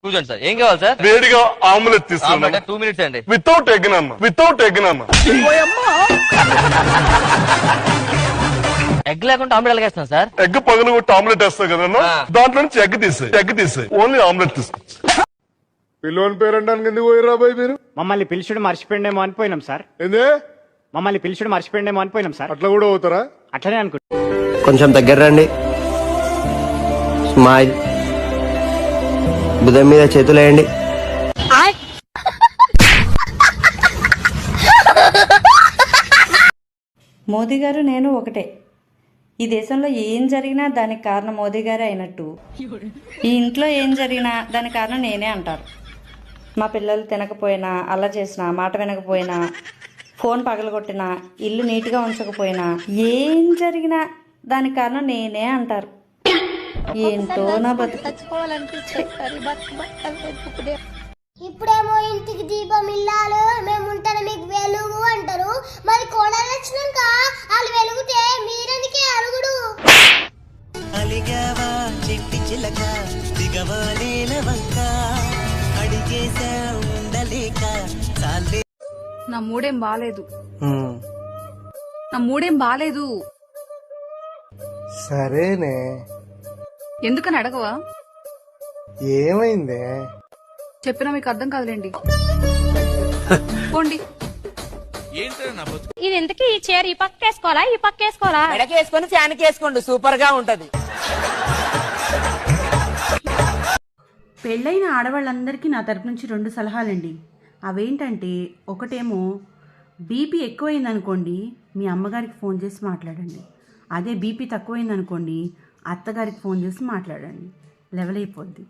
కూర్చోండి సార్. ఏం కావాలి సార్? వేడిగా ఆమ్లెట్ తీసుకున్నాను 2 minutes అండి. వితౌట్ ఎగ్ నమ్మ వితౌట్ ఎగ్ నమ్మ ఎగ్ లేకుండా ఆమ్లెట్ ఎలాగేస్తాం సార్? ఎగ్ పగలు కొట్టి ఆమ్లెట్ వేస్తావు కదా దాంట్లో నుంచి ఎగ్ తీసే ఓన్లీ ఆమ్లెట్ తీసుకో. పిల్లోని పేరు అనడానికి ఎందుకు పోయిరా బాయ్ మీరు? మమ్మల్ని పిలుచుడు మర్చిపోయిండేమో అనిపోయినాం సార్. ఏందే మమ్మల్ని పిలుచుడు మర్చిపోయిండేమో అనిపోయినాం సార్. అట్లా కూడా అవుతారా? అట్లనే అనుకుంటా. కొంచెం దగ్గర రండి. స్మైల్. బుధం మీద చేతులు వేయండి. మోదీ గారు నేను ఒకటే. ఈ దేశంలో ఏం జరిగినా దానికి కారణం మోదీ గారే అయినట్టు ఈ ఇంట్లో ఏం జరిగినా దానికి కారణం నేనే అంటారు. మా పిల్లలు తినకపోయినా, అల్ల చేసినా, మాట వినకపోయినా, ఫోన్ పగలగొట్టినా, ఇల్లు నీట్గా ఉంచకపోయినా, ఏం జరిగినా దానికి కారణం నేనే అంటారు. ఏంటో నా బతుకు. ఇప్పుడేమో ఇంటికి దీపం ఇల్లాలు మేము ఉంటాను మీకు వెలుగు అంటారు. మరి కోడలు వచ్చినాక వాళ్ళు వెలుగుతే మీరెందుకే అరుగుడు? అలిగావా చెట్టి చిలక దిగవాలేల వంక అడిగేసా ఉండలేక చాలే. నా మూడేం బాలేదు. సరేనే, ఎందుకని అడగవా? ఏమైందే? చెప్పినా మీకు అర్థం కాదులేండి. పోండి. ఇది ఎందుకు ఈ చీర ఈ పక్క వేసుకోవాలా ఈ పక్క వేసుకోవాలా? మెడకి వేసుకొని ఫ్యాన్కి వేసుకోండి, సూపర్ గా ఉంటది. పెళ్ళైన ఆడవాళ్ళందరికీ నా తరపు నుంచి 2 సలహాలండి. అవేంటంటే, ఒకటేమో బీపీ ఎక్కువైందనుకోండి మీ అమ్మగారికి ఫోన్ చేసి మాట్లాడండి. అదే బీపీ తక్కువైందనుకోండి అత్తగారికి ఫోన్ చేసి మాట్లాడండి. లెవెల్ అయిపోద్ది.